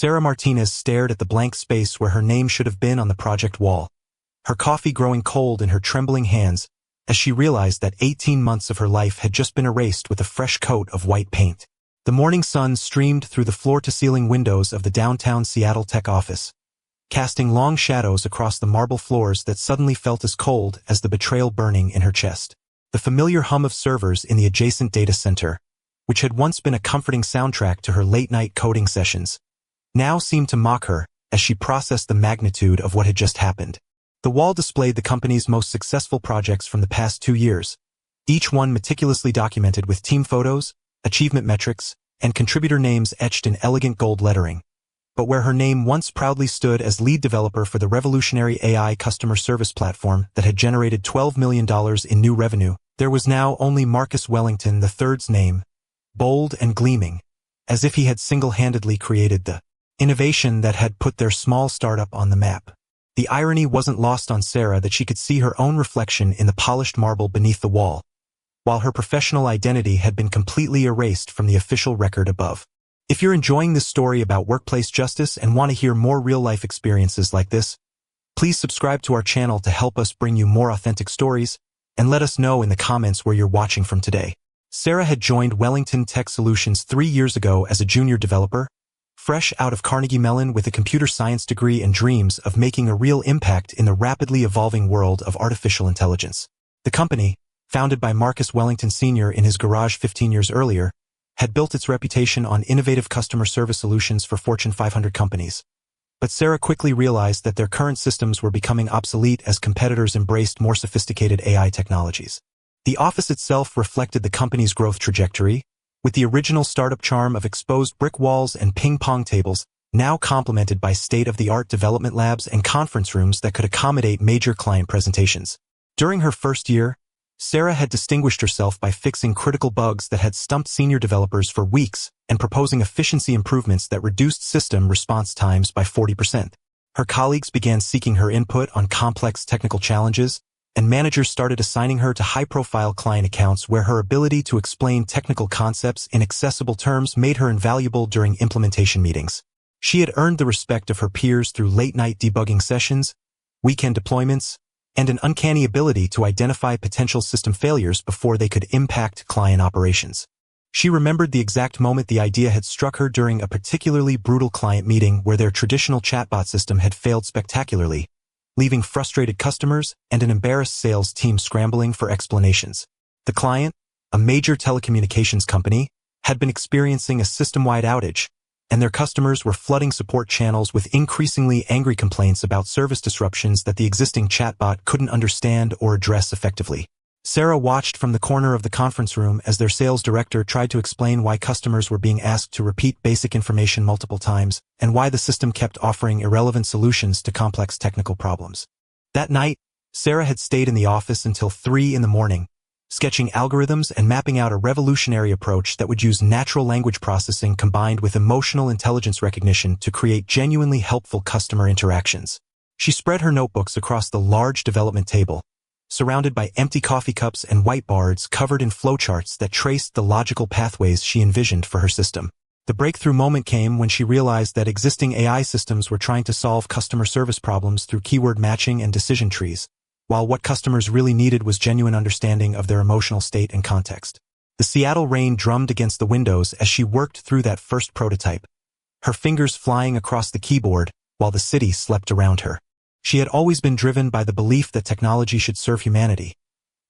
Sarah Martinez stared at the blank space where her name should have been on the project wall, her coffee growing cold in her trembling hands as she realized that 18 months of her life had just been erased with a fresh coat of white paint. The morning sun streamed through the floor-to-ceiling windows of the downtown Seattle tech office, casting long shadows across the marble floors that suddenly felt as cold as the betrayal burning in her chest. The familiar hum of servers in the adjacent data center, which had once been a comforting soundtrack to her late-night coding sessions, now seemed to mock her as she processed the magnitude of what had just happened. The wall displayed the company's most successful projects from the past 2 years, each one meticulously documented with team photos, achievement metrics, and contributor names etched in elegant gold lettering. But where her name once proudly stood as lead developer for the revolutionary AI customer service platform that had generated $12 million in new revenue, there was now only Marcus Wellington III's name, bold and gleaming, as if he had single-handedly created the innovation that had put their small startup on the map. The irony wasn't lost on Sarah that she could see her own reflection in the polished marble beneath the wall, while her professional identity had been completely erased from the official record above. If you're enjoying this story about workplace justice and want to hear more real-life experiences like this, please subscribe to our channel to help us bring you more authentic stories, and let us know in the comments where you're watching from today. Sarah had joined Wellington Tech Solutions 3 years ago as a junior developer, fresh out of Carnegie Mellon with a computer science degree and dreams of making a real impact in the rapidly evolving world of artificial intelligence. The company, founded by Marcus Wellington Sr. in his garage 15 years earlier, had built its reputation on innovative customer service solutions for Fortune 500 companies. But Sarah quickly realized that their current systems were becoming obsolete as competitors embraced more sophisticated AI technologies. The office itself reflected the company's growth trajectory, with the original startup charm of exposed brick walls and ping-pong tables, now complemented by state-of-the-art development labs and conference rooms that could accommodate major client presentations. During her first year, Sarah had distinguished herself by fixing critical bugs that had stumped senior developers for weeks and proposing efficiency improvements that reduced system response times by 40%. Her colleagues began seeking her input on complex technical challenges, and managers started assigning her to high-profile client accounts where her ability to explain technical concepts in accessible terms made her invaluable during implementation meetings. She had earned the respect of her peers through late-night debugging sessions, weekend deployments, and an uncanny ability to identify potential system failures before they could impact client operations. She remembered the exact moment the idea had struck her during a particularly brutal client meeting where their traditional chatbot system had failed spectacularly, leaving frustrated customers and an embarrassed sales team scrambling for explanations. The client, a major telecommunications company, had been experiencing a system-wide outage, and their customers were flooding support channels with increasingly angry complaints about service disruptions that the existing chatbot couldn't understand or address effectively. Sarah watched from the corner of the conference room as their sales director tried to explain why customers were being asked to repeat basic information multiple times and why the system kept offering irrelevant solutions to complex technical problems. That night, Sarah had stayed in the office until 3 a.m, sketching algorithms and mapping out a revolutionary approach that would use natural language processing combined with emotional intelligence recognition to create genuinely helpful customer interactions. She spread her notebooks across the large development table, surrounded by empty coffee cups and whiteboards covered in flowcharts that traced the logical pathways she envisioned for her system. The breakthrough moment came when she realized that existing AI systems were trying to solve customer service problems through keyword matching and decision trees, while what customers really needed was genuine understanding of their emotional state and context. The Seattle rain drummed against the windows as she worked through that first prototype, her fingers flying across the keyboard while the city slept around her. She had always been driven by the belief that technology should serve humanity,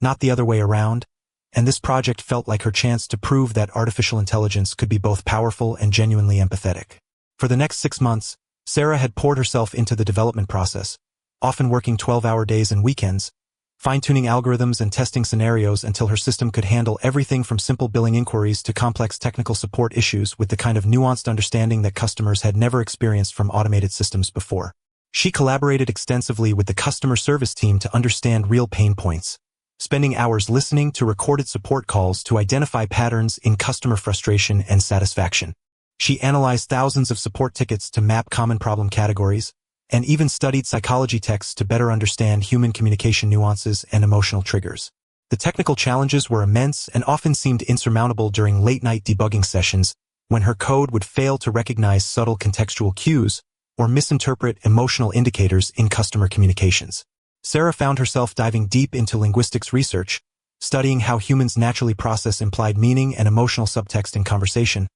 not the other way around, and this project felt like her chance to prove that artificial intelligence could be both powerful and genuinely empathetic. For the next 6 months, Sarah had poured herself into the development process, often working 12-hour days and weekends, fine-tuning algorithms and testing scenarios until her system could handle everything from simple billing inquiries to complex technical support issues with the kind of nuanced understanding that customers had never experienced from automated systems before. She collaborated extensively with the customer service team to understand real pain points, spending hours listening to recorded support calls to identify patterns in customer frustration and satisfaction. She analyzed thousands of support tickets to map common problem categories, and even studied psychology texts to better understand human communication nuances and emotional triggers. The technical challenges were immense and often seemed insurmountable during late-night debugging sessions, when her code would fail to recognize subtle contextual cues or misinterpret emotional indicators in customer communications. Sarah found herself diving deep into linguistics research, studying how humans naturally process implied meaning and emotional subtext in conversation,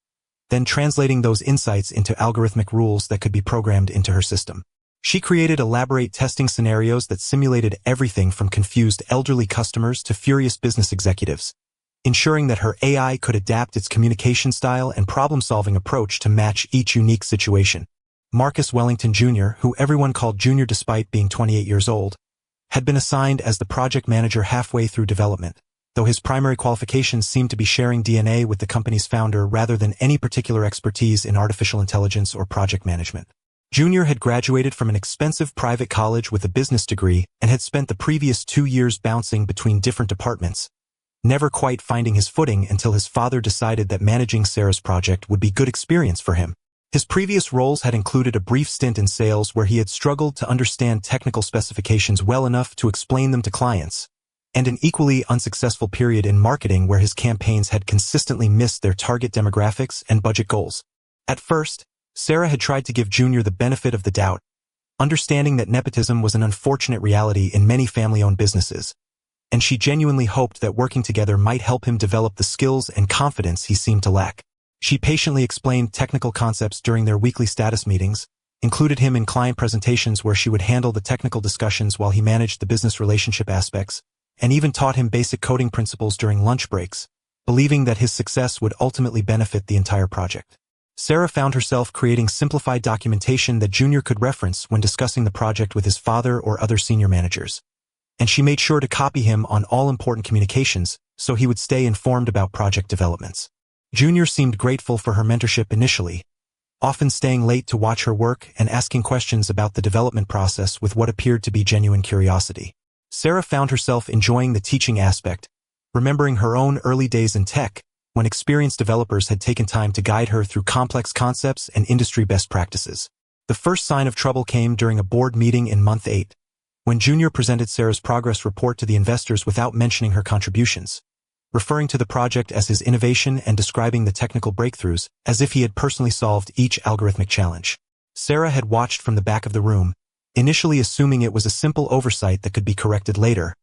then translating those insights into algorithmic rules that could be programmed into her system. She created elaborate testing scenarios that simulated everything from confused elderly customers to furious business executives, ensuring that her AI could adapt its communication style and problem-solving approach to match each unique situation. Marcus Wellington Jr., who everyone called Junior despite being 28 years old, had been assigned as the project manager halfway through development, though his primary qualifications seemed to be sharing DNA with the company's founder rather than any particular expertise in artificial intelligence or project management. Junior had graduated from an expensive private college with a business degree and had spent the previous 2 years bouncing between different departments, never quite finding his footing until his father decided that managing Sarah's project would be good experience for him. His previous roles had included a brief stint in sales where he had struggled to understand technical specifications well enough to explain them to clients, and an equally unsuccessful period in marketing where his campaigns had consistently missed their target demographics and budget goals. At first, Sarah had tried to give Junior the benefit of the doubt, understanding that nepotism was an unfortunate reality in many family-owned businesses, and she genuinely hoped that working together might help him develop the skills and confidence he seemed to lack. She patiently explained technical concepts during their weekly status meetings, included him in client presentations where she would handle the technical discussions while he managed the business relationship aspects, and even taught him basic coding principles during lunch breaks, believing that his success would ultimately benefit the entire project. Sarah found herself creating simplified documentation that Junior could reference when discussing the project with his father or other senior managers, and she made sure to copy him on all important communications so he would stay informed about project developments. Junior seemed grateful for her mentorship initially, often staying late to watch her work and asking questions about the development process with what appeared to be genuine curiosity. Sarah found herself enjoying the teaching aspect, remembering her own early days in tech, when experienced developers had taken time to guide her through complex concepts and industry best practices. The first sign of trouble came during a board meeting in month 8, when Junior presented Sarah's progress report to the investors without mentioning her contributions, referring to the project as his innovation and describing the technical breakthroughs as if he had personally solved each algorithmic challenge. Sarah had watched from the back of the room, initially assuming it was a simple oversight that could be corrected later,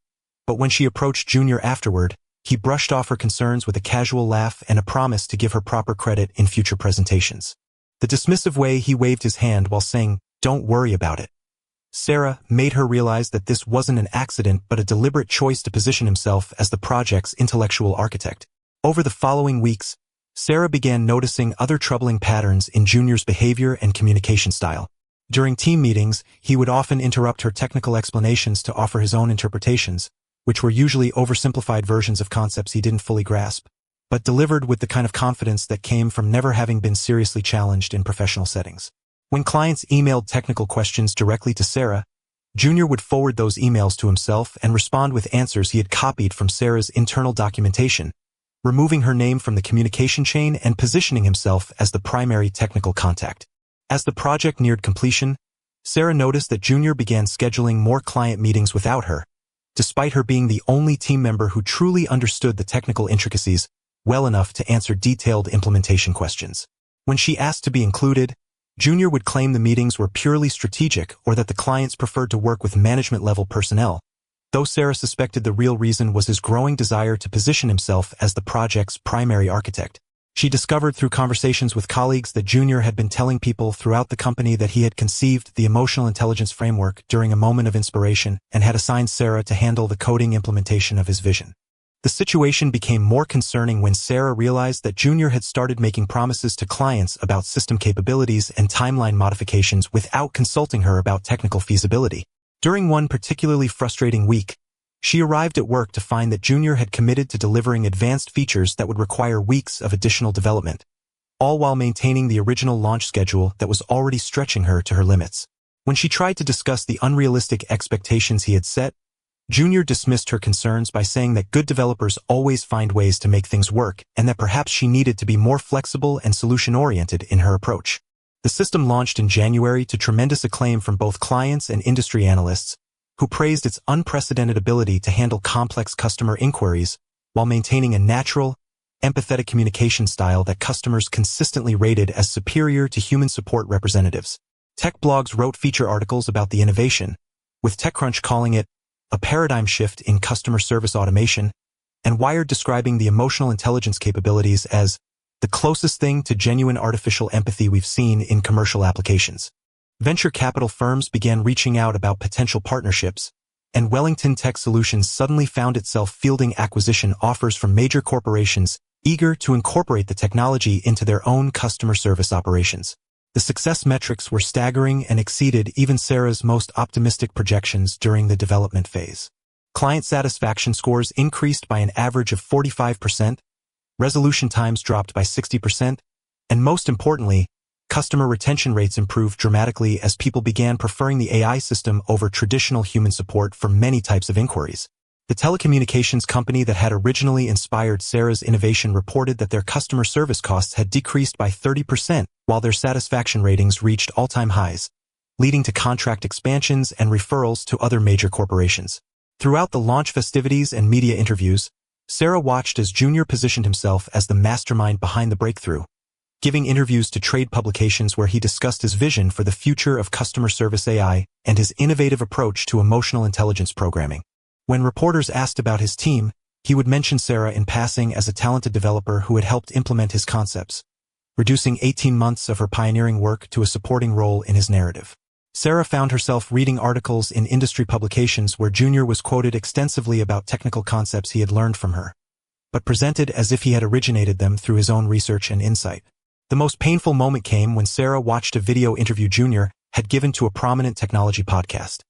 but when she approached Junior afterward, he brushed off her concerns with a casual laugh and a promise to give her proper credit in future presentations. The dismissive way he waved his hand while saying, "Don't worry about it," Sarah made her realize that this wasn't an accident but a deliberate choice to position himself as the project's intellectual architect. Over the following weeks, Sarah began noticing other troubling patterns in Junior's behavior and communication style. During team meetings, he would often interrupt her technical explanations to offer his own interpretations, which were usually oversimplified versions of concepts he didn't fully grasp, but delivered with the kind of confidence that came from never having been seriously challenged in professional settings. When clients emailed technical questions directly to Sarah, Junior would forward those emails to himself and respond with answers he had copied from Sarah's internal documentation, removing her name from the communication chain and positioning himself as the primary technical contact. As the project neared completion, Sarah noticed that Junior began scheduling more client meetings without her, despite her being the only team member who truly understood the technical intricacies well enough to answer detailed implementation questions. When she asked to be included, Junior would claim the meetings were purely strategic or that the clients preferred to work with management-level personnel, though Sarah suspected the real reason was his growing desire to position himself as the project's primary architect. She discovered through conversations with colleagues that Junior had been telling people throughout the company that he had conceived the emotional intelligence framework during a moment of inspiration and had assigned Sarah to handle the coding implementation of his vision. The situation became more concerning when Sarah realized that Junior had started making promises to clients about system capabilities and timeline modifications without consulting her about technical feasibility. During one particularly frustrating week, she arrived at work to find that Junior had committed to delivering advanced features that would require weeks of additional development, all while maintaining the original launch schedule that was already stretching her to her limits. When she tried to discuss the unrealistic expectations he had set, Junior dismissed her concerns by saying that good developers always find ways to make things work and that perhaps she needed to be more flexible and solution-oriented in her approach. The system launched in January to tremendous acclaim from both clients and industry analysts, who praised its unprecedented ability to handle complex customer inquiries while maintaining a natural, empathetic communication style that customers consistently rated as superior to human support representatives. Tech blogs wrote feature articles about the innovation, with TechCrunch calling it a paradigm shift in customer service automation, and Wired describing the emotional intelligence capabilities as the closest thing to genuine artificial empathy we've seen in commercial applications. Venture capital firms began reaching out about potential partnerships, and Wellington Tech Solutions suddenly found itself fielding acquisition offers from major corporations eager to incorporate the technology into their own customer service operations. The success metrics were staggering and exceeded even Sarah's most optimistic projections during the development phase. Client satisfaction scores increased by an average of 45%, resolution times dropped by 60%, and most importantly, customer retention rates improved dramatically as people began preferring the AI system over traditional human support for many types of inquiries. The telecommunications company that had originally inspired Sarah's innovation reported that their customer service costs had decreased by 30%, while their satisfaction ratings reached all-time highs, leading to contract expansions and referrals to other major corporations. Throughout the launch festivities and media interviews, Sarah watched as Junior positioned himself as the mastermind behind the breakthrough, giving interviews to trade publications where he discussed his vision for the future of customer service AI and his innovative approach to emotional intelligence programming. When reporters asked about his team, he would mention Sarah in passing as a talented developer who had helped implement his concepts, reducing 18 months of her pioneering work to a supporting role in his narrative. Sarah found herself reading articles in industry publications where Junior was quoted extensively about technical concepts he had learned from her, but presented as if he had originated them through his own research and insight. The most painful moment came when Sarah watched a video interview Junior had given to a prominent technology podcast,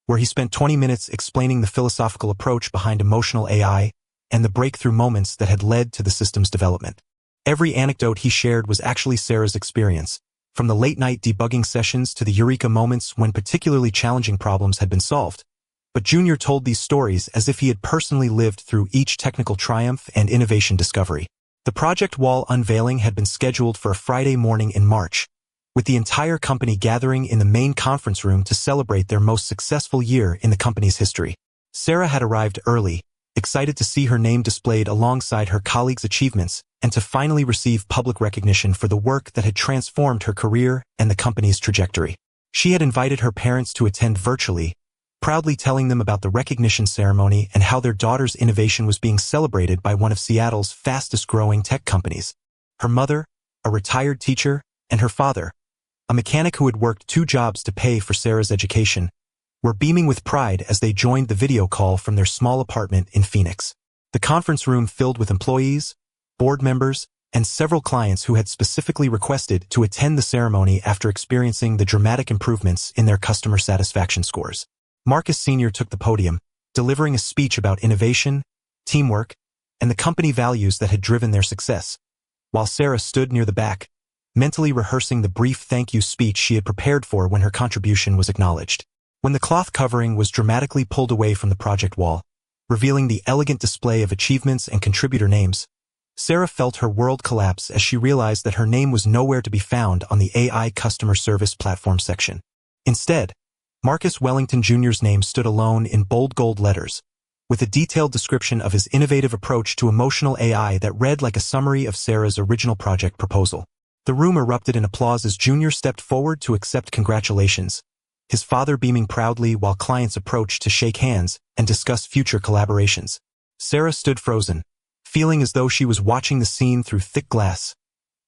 where he spent 20 minutes explaining the philosophical approach behind emotional AI and the breakthrough moments that had led to the system's development. Every anecdote he shared was actually Sarah's experience, from the late-night debugging sessions to the eureka moments when particularly challenging problems had been solved. But Junior told these stories as if he had personally lived through each technical triumph and innovation discovery. The Project Wall unveiling had been scheduled for a Friday morning in March, with the entire company gathering in the main conference room to celebrate their most successful year in the company's history. Sarah had arrived early, excited to see her name displayed alongside her colleagues' achievements and to finally receive public recognition for the work that had transformed her career and the company's trajectory. She had invited her parents to attend virtually, proudly telling them about the recognition ceremony and how their daughter's innovation was being celebrated by one of Seattle's fastest-growing tech companies. Her mother, a retired teacher, and her father, a mechanic who had worked 2 jobs to pay for Sarah's education, were beaming with pride as they joined the video call from their small apartment in Phoenix. The conference room filled with employees, board members, and several clients who had specifically requested to attend the ceremony after experiencing the dramatic improvements in their customer satisfaction scores. Marcus Sr. took the podium, delivering a speech about innovation, teamwork, and the company values that had driven their success, while Sarah stood near the back, mentally rehearsing the brief thank you speech she had prepared for when her contribution was acknowledged. When the cloth covering was dramatically pulled away from the project wall, revealing the elegant display of achievements and contributor names, Sarah felt her world collapse as she realized that her name was nowhere to be found on the AI customer service platform section. Instead, Marcus Wellington Jr.'s name stood alone in bold gold letters, with a detailed description of his innovative approach to emotional AI that read like a summary of Sarah's original project proposal. The room erupted in applause as Junior stepped forward to accept congratulations, his father beaming proudly while clients approached to shake hands and discuss future collaborations. Sarah stood frozen, feeling as though she was watching the scene through thick glass,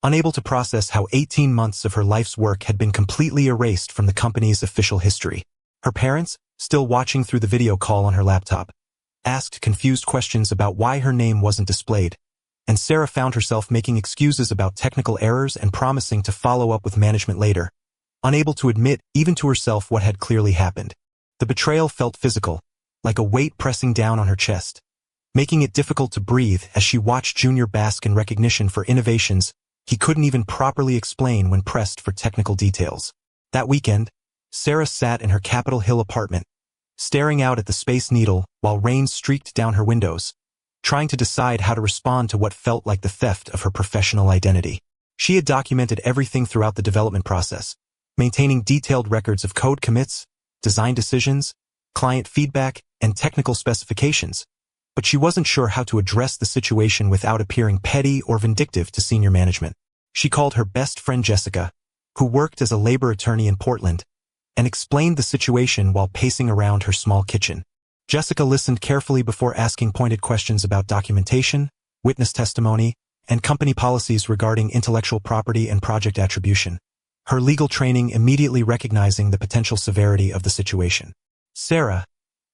unable to process how 18 months of her life's work had been completely erased from the company's official history. Her parents, still watching through the video call on her laptop, asked confused questions about why her name wasn't displayed, and Sarah found herself making excuses about technical errors and promising to follow up with management later, unable to admit even to herself what had clearly happened. The betrayal felt physical, like a weight pressing down on her chest, making it difficult to breathe as she watched Junior bask in recognition for innovations he couldn't even properly explain when pressed for technical details. That weekend, Sarah sat in her Capitol Hill apartment, staring out at the Space Needle while rain streaked down her windows, trying to decide how to respond to what felt like the theft of her professional identity. She had documented everything throughout the development process, maintaining detailed records of code commits, design decisions, client feedback, and technical specifications, but she wasn't sure how to address the situation without appearing petty or vindictive to senior management. She called her best friend Jessica, who worked as a labor attorney in Portland, and explained the situation while pacing around her small kitchen. Jessica listened carefully before asking pointed questions about documentation, witness testimony, and company policies regarding intellectual property and project attribution, her legal training immediately recognizing the potential severity of the situation. "Sarah,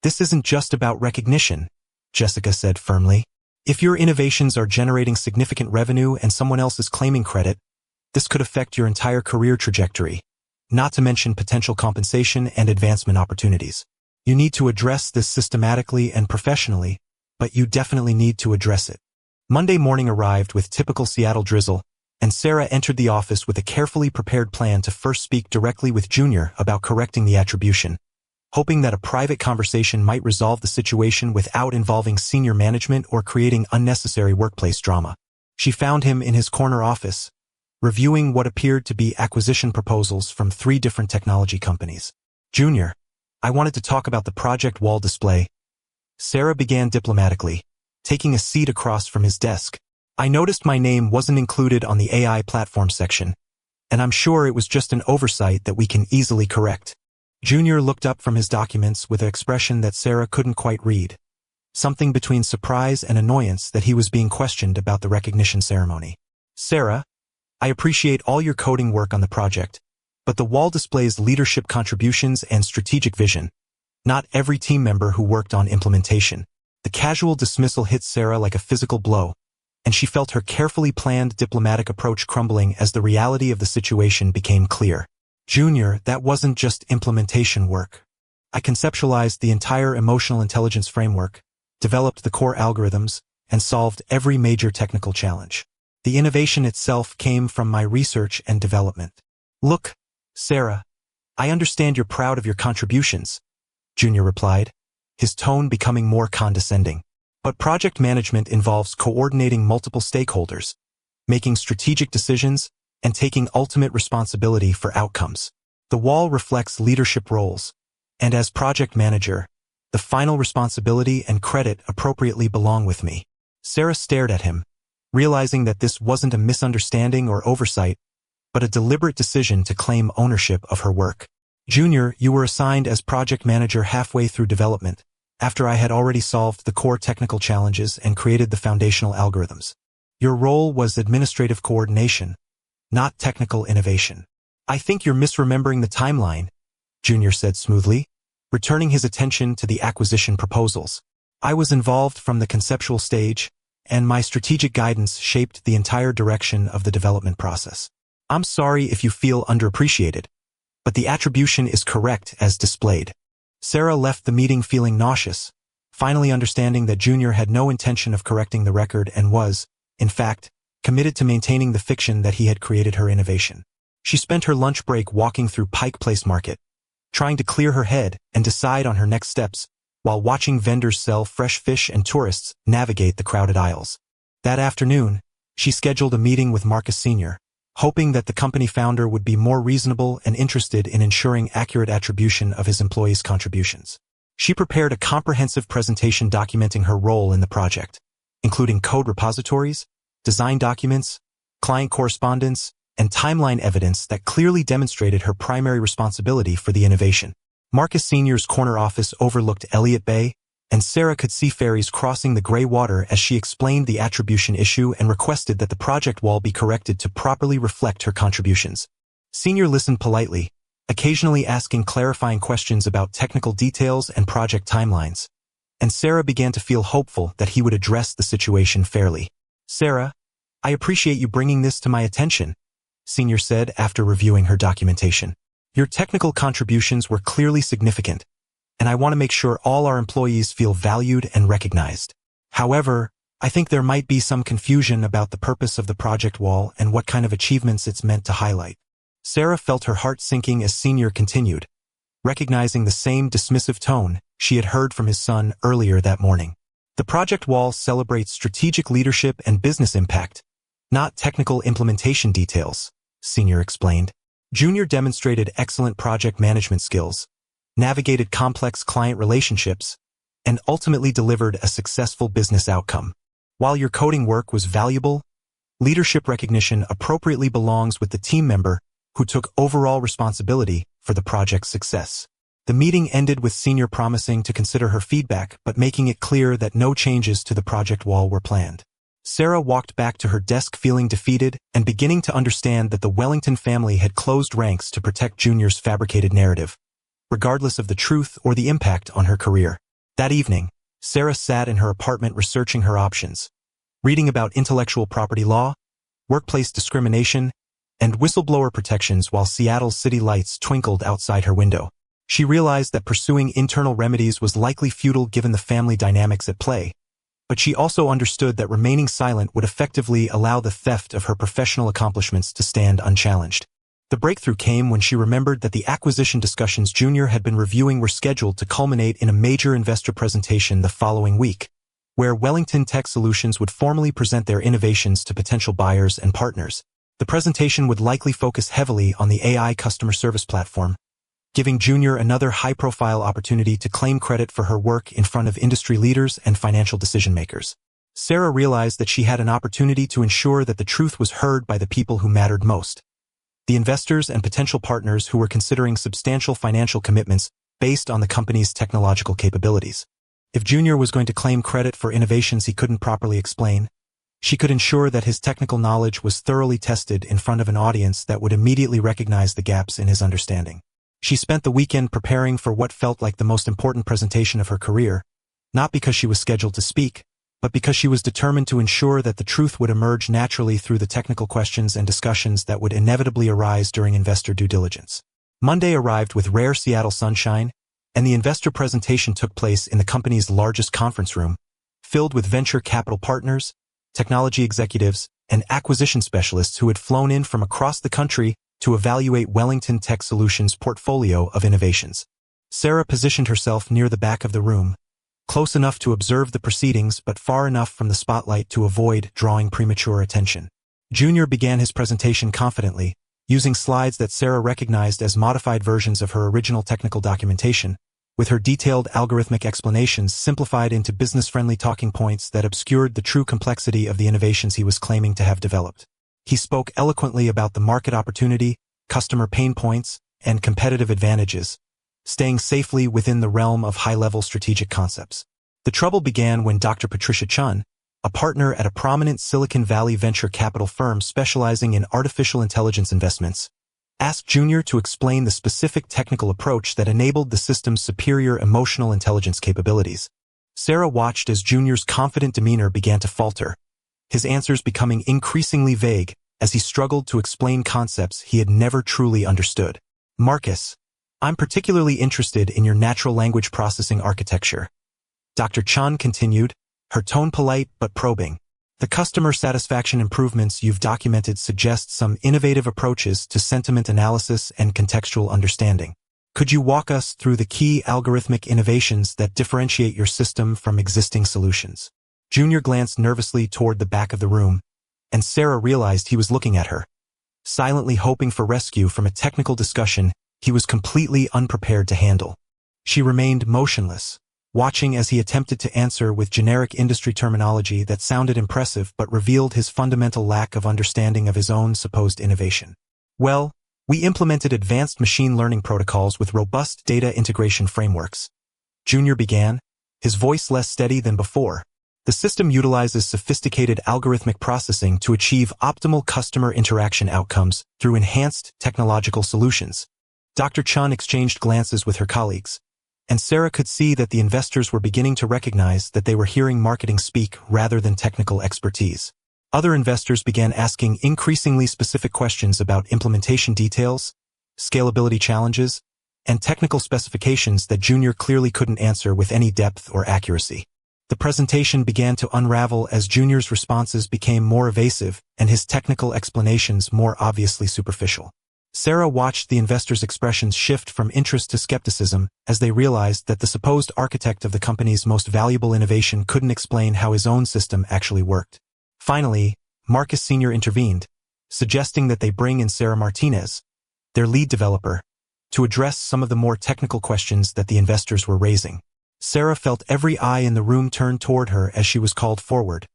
this isn't just about recognition," Jessica said firmly. "If your innovations are generating significant revenue and someone else is claiming credit, this could affect your entire career trajectory, not to mention potential compensation and advancement opportunities. You need to address this systematically and professionally, but you definitely need to address it." Monday morning arrived with typical Seattle drizzle, and Sarah entered the office with a carefully prepared plan to first speak directly with Junior about correcting the attribution, hoping that a private conversation might resolve the situation without involving senior management or creating unnecessary workplace drama. She found him in his corner office, reviewing what appeared to be acquisition proposals from 3 different technology companies. "Junior, I wanted to talk about the project wall display," Sarah began diplomatically, taking a seat across from his desk. "I noticed my name wasn't included on the AI platform section, and I'm sure it was just an oversight that we can easily correct." Junior looked up from his documents with an expression that Sarah couldn't quite read, something between surprise and annoyance that he was being questioned about the recognition ceremony. "Sarah, I appreciate all your coding work on the project, but the wall displays leadership contributions and strategic vision, not every team member who worked on implementation." The casual dismissal hit Sarah like a physical blow, and she felt her carefully planned diplomatic approach crumbling as the reality of the situation became clear. "Junior, that wasn't just implementation work. I conceptualized the entire emotional intelligence framework, developed the core algorithms, and solved every major technical challenge. The innovation itself came from my research and development." "Look, Sarah, I understand you're proud of your contributions," Junior replied, his tone becoming more condescending. "But project management involves coordinating multiple stakeholders, making strategic decisions, and taking ultimate responsibility for outcomes. The wall reflects leadership roles, and as project manager, the final responsibility and credit appropriately belong with me." Sarah stared at him, realizing that this wasn't a misunderstanding or oversight, but a deliberate decision to claim ownership of her work. "Junior, you were assigned as project manager halfway through development, after I had already solved the core technical challenges and created the foundational algorithms. Your role was administrative coordination, not technical innovation." "I think you're misremembering the timeline," Junior said smoothly, returning his attention to the acquisition proposals. "I was involved from the conceptual stage, and my strategic guidance shaped the entire direction of the development process. I'm sorry if you feel underappreciated, but the attribution is correct as displayed." Sarah left the meeting feeling nauseous, finally understanding that Junior had no intention of correcting the record and was, in fact, committed to maintaining the fiction that he had created her innovation. She spent her lunch break walking through Pike Place Market, trying to clear her head and decide on her next steps, while watching vendors sell fresh fish and tourists navigate the crowded aisles. That afternoon, she scheduled a meeting with Marcus Sr., hoping that the company founder would be more reasonable and interested in ensuring accurate attribution of his employees' contributions. She prepared a comprehensive presentation documenting her role in the project, including code repositories, design documents, client correspondence, and timeline evidence that clearly demonstrated her primary responsibility for the innovation. Marcus Sr.'s corner office overlooked Elliott Bay, and Sarah could see ferries crossing the gray water as she explained the attribution issue and requested that the project wall be corrected to properly reflect her contributions. Senior listened politely, occasionally asking clarifying questions about technical details and project timelines, and Sarah began to feel hopeful that he would address the situation fairly. "Sarah, I appreciate you bringing this to my attention," Senior said after reviewing her documentation. "Your technical contributions were clearly significant, and I want to make sure all our employees feel valued and recognized. However, I think there might be some confusion about the purpose of the project wall and what kind of achievements it's meant to highlight." Sarah felt her heart sinking as Senior continued, recognizing the same dismissive tone she had heard from his son earlier that morning. "The project wall celebrates strategic leadership and business impact, not technical implementation details," Senior explained. Junior demonstrated excellent project management skills, navigated complex client relationships, and ultimately delivered a successful business outcome. While your coding work was valuable, leadership recognition appropriately belongs with the team member who took overall responsibility for the project's success. The meeting ended with Senior promising to consider her feedback but making it clear that no changes to the project wall were planned. Sarah walked back to her desk feeling defeated and beginning to understand that the Wellington family had closed ranks to protect Junior's fabricated narrative, regardless of the truth or the impact on her career. That evening, Sarah sat in her apartment researching her options, reading about intellectual property law, workplace discrimination, and whistleblower protections while Seattle's city lights twinkled outside her window. She realized that pursuing internal remedies was likely futile given the family dynamics at play, but she also understood that remaining silent would effectively allow the theft of her professional accomplishments to stand unchallenged. The breakthrough came when she remembered that the acquisition discussions Junior had been reviewing were scheduled to culminate in a major investor presentation the following week, where Wellington Tech Solutions would formally present their innovations to potential buyers and partners. The presentation would likely focus heavily on the AI customer service platform, giving Junior another high-profile opportunity to claim credit for her work in front of industry leaders and financial decision-makers. Sarah realized that she had an opportunity to ensure that the truth was heard by the people who mattered most, the investors and potential partners who were considering substantial financial commitments based on the company's technological capabilities. If Junior was going to claim credit for innovations he couldn't properly explain, she could ensure that his technical knowledge was thoroughly tested in front of an audience that would immediately recognize the gaps in his understanding. She spent the weekend preparing for what felt like the most important presentation of her career, not because she was scheduled to speak, but because she was determined to ensure that the truth would emerge naturally through the technical questions and discussions that would inevitably arise during investor due diligence. Monday arrived with rare Seattle sunshine, and the investor presentation took place in the company's largest conference room, filled with venture capital partners, technology executives, and acquisition specialists who had flown in from across the country to evaluate Wellington Tech Solutions' portfolio of innovations. Sarah positioned herself near the back of the room, close enough to observe the proceedings but far enough from the spotlight to avoid drawing premature attention. Junior began his presentation confidently, using slides that Sarah recognized as modified versions of her original technical documentation, with her detailed algorithmic explanations simplified into business-friendly talking points that obscured the true complexity of the innovations he was claiming to have developed. He spoke eloquently about the market opportunity, customer pain points, and competitive advantages, staying safely within the realm of high-level strategic concepts. The trouble began when Dr. Patricia Chun, a partner at a prominent Silicon Valley venture capital firm specializing in artificial intelligence investments, asked Junior to explain the specific technical approach that enabled the system's superior emotional intelligence capabilities. Sarah watched as Junior's confident demeanor began to falter, his answers becoming increasingly vague as he struggled to explain concepts he had never truly understood. "Marcus, I'm particularly interested in your natural language processing architecture," Dr. Chun continued, her tone polite but probing. "The customer satisfaction improvements you've documented suggest some innovative approaches to sentiment analysis and contextual understanding. Could you walk us through the key algorithmic innovations that differentiate your system from existing solutions?" Junior glanced nervously toward the back of the room, and Sarah realized he was looking at her, silently hoping for rescue from a technical discussion he was completely unprepared to handle. She remained motionless, watching as he attempted to answer with generic industry terminology that sounded impressive but revealed his fundamental lack of understanding of his own supposed innovation. "Well, we implemented advanced machine learning protocols with robust data integration frameworks," Junior began, his voice less steady than before. "The system utilizes sophisticated algorithmic processing to achieve optimal customer interaction outcomes through enhanced technological solutions." Dr. Chun exchanged glances with her colleagues, and Sarah could see that the investors were beginning to recognize that they were hearing marketing speak rather than technical expertise. Other investors began asking increasingly specific questions about implementation details, scalability challenges, and technical specifications that Junior clearly couldn't answer with any depth or accuracy. The presentation began to unravel as Junior's responses became more evasive and his technical explanations more obviously superficial. Sarah watched the investors' expressions shift from interest to skepticism as they realized that the supposed architect of the company's most valuable innovation couldn't explain how his own system actually worked. Finally, Marcus Sr. intervened, suggesting that they bring in Sarah Martinez, their lead developer, to address some of the more technical questions that the investors were raising. Sarah felt every eye in the room turn toward her as she was called forward,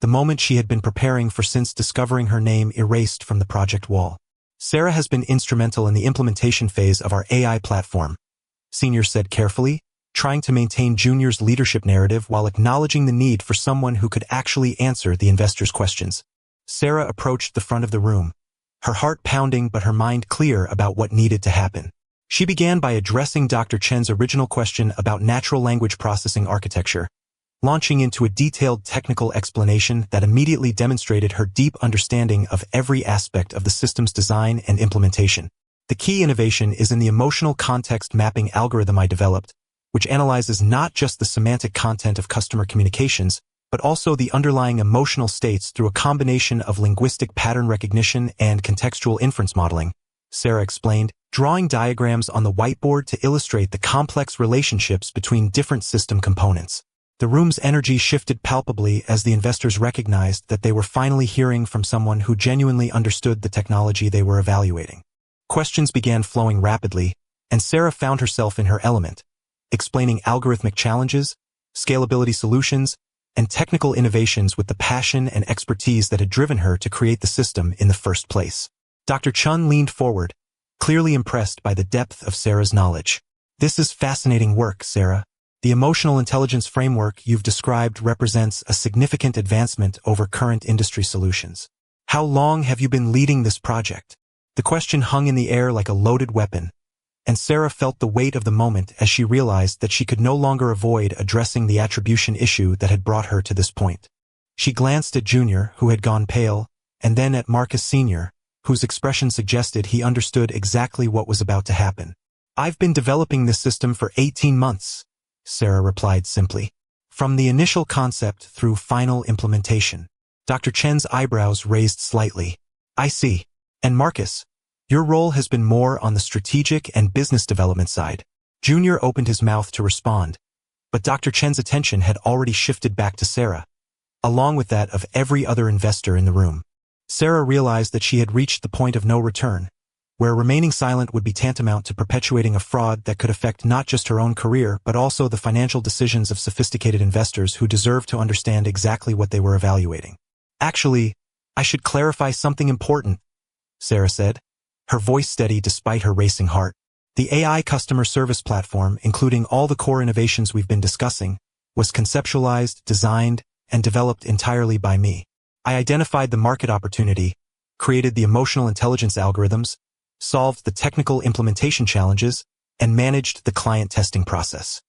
the moment she had been preparing for since discovering her name erased from the project wall. Sarah has been instrumental in the implementation phase of our AI platform, Senior said carefully, trying to maintain Junior's leadership narrative while acknowledging the need for someone who could actually answer the investors' questions. Sarah approached the front of the room, her heart pounding but her mind clear about what needed to happen. She began by addressing Dr. Chen's original question about natural language processing architecture, launching into a detailed technical explanation that immediately demonstrated her deep understanding of every aspect of the system's design and implementation. The key innovation is in the emotional context mapping algorithm I developed, which analyzes not just the semantic content of customer communications, but also the underlying emotional states through a combination of linguistic pattern recognition and contextual inference modeling, Sarah explained, drawing diagrams on the whiteboard to illustrate the complex relationships between different system components. The room's energy shifted palpably as the investors recognized that they were finally hearing from someone who genuinely understood the technology they were evaluating. Questions began flowing rapidly, and Sarah found herself in her element, explaining algorithmic challenges, scalability solutions, and technical innovations with the passion and expertise that had driven her to create the system in the first place. Dr. Chun leaned forward, clearly impressed by the depth of Sarah's knowledge. "This is fascinating work, Sarah. The emotional intelligence framework you've described represents a significant advancement over current industry solutions. How long have you been leading this project?" The question hung in the air like a loaded weapon, and Sarah felt the weight of the moment as she realized that she could no longer avoid addressing the attribution issue that had brought her to this point. She glanced at Junior, who had gone pale, and then at Marcus Sr., whose expression suggested he understood exactly what was about to happen. "I've been developing this system for 18 months, Sarah replied simply. "From the initial concept through final implementation." Dr. Chen's eyebrows raised slightly. "I see. And Marcus, your role has been more on the strategic and business development side." Junior opened his mouth to respond, but Dr. Chen's attention had already shifted back to Sarah, along with that of every other investor in the room. Sarah realized that she had reached the point of no return, where remaining silent would be tantamount to perpetuating a fraud that could affect not just her own career but also the financial decisions of sophisticated investors who deserved to understand exactly what they were evaluating. "Actually, I should clarify something important," Sarah said, her voice steady despite her racing heart. "The AI customer service platform, including all the core innovations we've been discussing, was conceptualized, designed, and developed entirely by me. I identified the market opportunity, created the emotional intelligence algorithms, solved the technical implementation challenges, and managed the client testing process."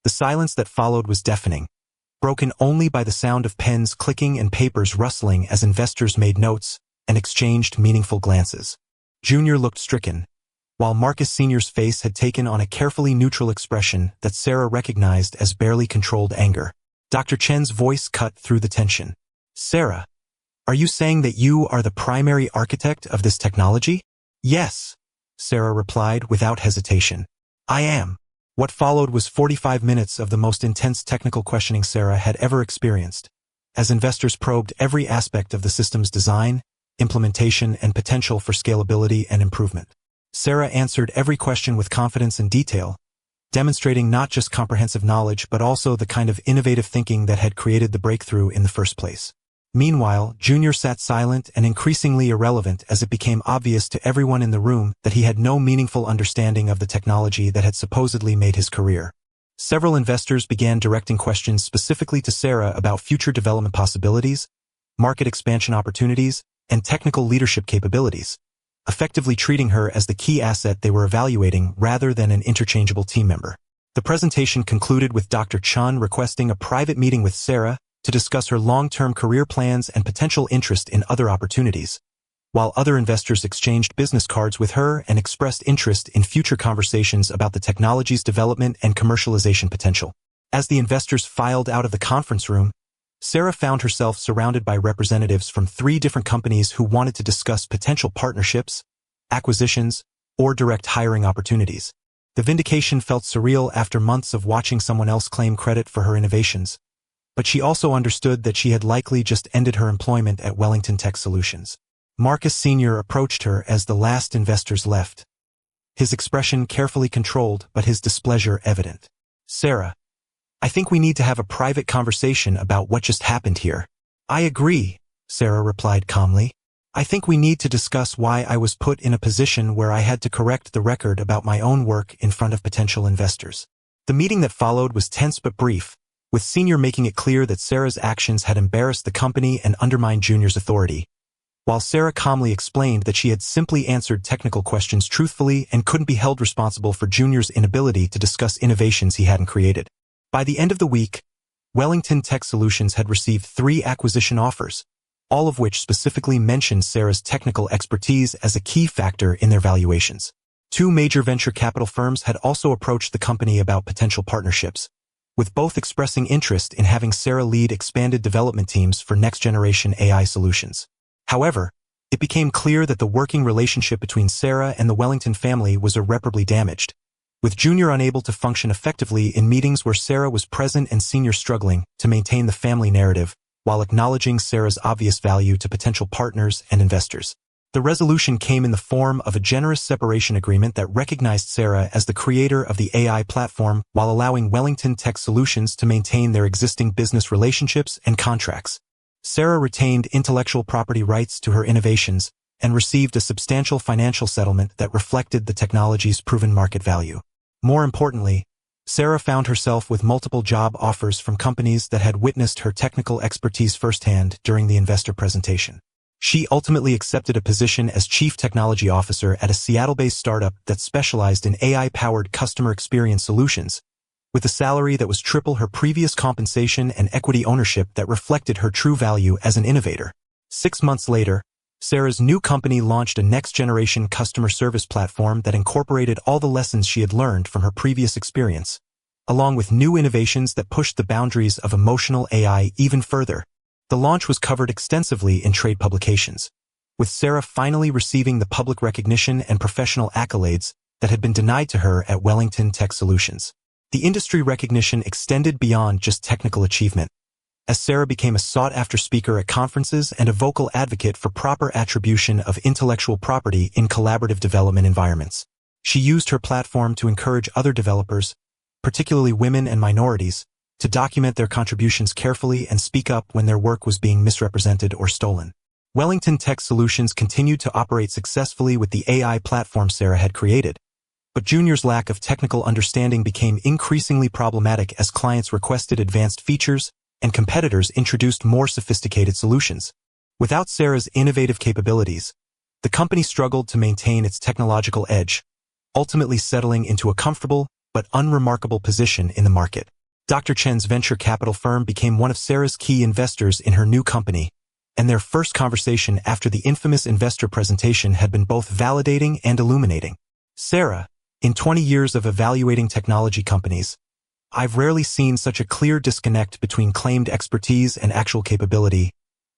The silence that followed was deafening, broken only by the sound of pens clicking and papers rustling as investors made notes and exchanged meaningful glances. Junior looked stricken, while Marcus Sr.'s face had taken on a carefully neutral expression that Sarah recognized as barely controlled anger. Dr. Chen's voice cut through the tension. "Sarah, are you saying that you are the primary architect of this technology?" "Yes," Sarah replied without hesitation. "I am." What followed was 45 minutes of the most intense technical questioning Sarah had ever experienced, as investors probed every aspect of the system's design, implementation, and potential for scalability and improvement. Sarah answered every question with confidence and detail, demonstrating not just comprehensive knowledge but also the kind of innovative thinking that had created the breakthrough in the first place. Meanwhile, Junior sat silent and increasingly irrelevant as it became obvious to everyone in the room that he had no meaningful understanding of the technology that had supposedly made his career. Several investors began directing questions specifically to Sarah about future development possibilities, market expansion opportunities, and technical leadership capabilities, effectively treating her as the key asset they were evaluating rather than an interchangeable team member. The presentation concluded with Dr. Chun requesting a private meeting with Sarah to discuss her long-term career plans and potential interest in other opportunities, while other investors exchanged business cards with her and expressed interest in future conversations about the technology's development and commercialization potential. As the investors filed out of the conference room, Sarah found herself surrounded by representatives from 3 different companies who wanted to discuss potential partnerships, acquisitions, or direct hiring opportunities. The vindication felt surreal after months of watching someone else claim credit for her innovations, but she also understood that she had likely just ended her employment at Wellington Tech Solutions. Marcus Sr. approached her as the last investors left, his expression carefully controlled but his displeasure evident. "Sarah, I think we need to have a private conversation about what just happened here. I agree, Sarah replied calmly. I think we need to discuss why I was put in a position where I had to correct the record about my own work in front of potential investors. The meeting that followed was tense but brief, with Senior making it clear that Sarah's actions had embarrassed the company and undermined Junior's authority, while Sarah calmly explained that she had simply answered technical questions truthfully and couldn't be held responsible for Junior's inability to discuss innovations he hadn't created. By the end of the week, Wellington Tech Solutions had received 3 acquisition offers, all of which specifically mentioned Sarah's technical expertise as a key factor in their valuations. 2 major venture capital firms had also approached the company about potential partnerships, with both expressing interest in having Sarah lead expanded development teams for next-generation AI solutions. However, it became clear that the working relationship between Sarah and the Wellington family was irreparably damaged, with Junior unable to function effectively in meetings where Sarah was present and Senior struggling to maintain the family narrative while acknowledging Sarah's obvious value to potential partners and investors. The resolution came in the form of a generous separation agreement that recognized Sarah as the creator of the AI platform while allowing Wellington Tech Solutions to maintain their existing business relationships and contracts. Sarah retained intellectual property rights to her innovations and received a substantial financial settlement that reflected the technology's proven market value. More importantly, Sarah found herself with multiple job offers from companies that had witnessed her technical expertise firsthand during the investor presentation. She ultimately accepted a position as Chief Technology Officer at a Seattle-based startup that specialized in AI-powered customer experience solutions, with a salary that was triple her previous compensation and equity ownership that reflected her true value as an innovator. 6 months later, Sarah's new company launched a next-generation customer service platform that incorporated all the lessons she had learned from her previous experience, along with new innovations that pushed the boundaries of emotional AI even further. The launch was covered extensively in trade publications, with Sarah finally receiving the public recognition and professional accolades that had been denied to her at Wellington Tech Solutions. The industry recognition extended beyond just technical achievement, as Sarah became a sought-after speaker at conferences and a vocal advocate for proper attribution of intellectual property in collaborative development environments. She used her platform to encourage other developers, particularly women and minorities, to document their contributions carefully and speak up when their work was being misrepresented or stolen. Wellington Tech Solutions continued to operate successfully with the AI platform Sarah had created, but Junior's lack of technical understanding became increasingly problematic as clients requested advanced features and competitors introduced more sophisticated solutions. Without Sarah's innovative capabilities, the company struggled to maintain its technological edge, ultimately settling into a comfortable but unremarkable position in the market. Dr. Chen's venture capital firm became one of Sarah's key investors in her new company, and their first conversation after the infamous investor presentation had been both validating and illuminating. Sarah, in 20 years of evaluating technology companies, I've rarely seen such a clear disconnect between claimed expertise and actual capability,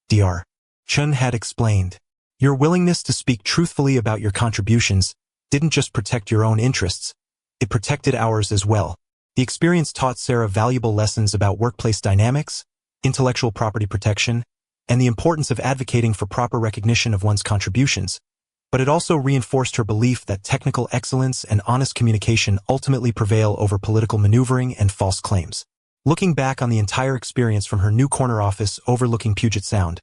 Dr. Chen had explained. Your willingness to speak truthfully about your contributions didn't just protect your own interests, it protected ours as well. The experience taught Sarah valuable lessons about workplace dynamics, intellectual property protection, and the importance of advocating for proper recognition of one's contributions, but it also reinforced her belief that technical excellence and honest communication ultimately prevail over political maneuvering and false claims. Looking back on the entire experience from her new corner office overlooking Puget Sound,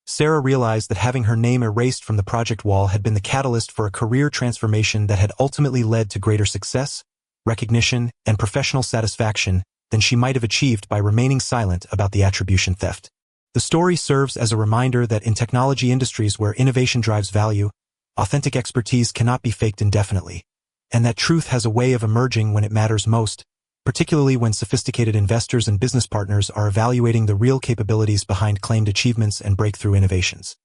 Sarah realized that having her name erased from the project wall had been the catalyst for a career transformation that had ultimately led to greater success, recognition, and professional satisfaction than she might have achieved by remaining silent about the attribution theft. The story serves as a reminder that in technology industries where innovation drives value, authentic expertise cannot be faked indefinitely, and that truth has a way of emerging when it matters most, particularly when sophisticated investors and business partners are evaluating the real capabilities behind claimed achievements and breakthrough innovations.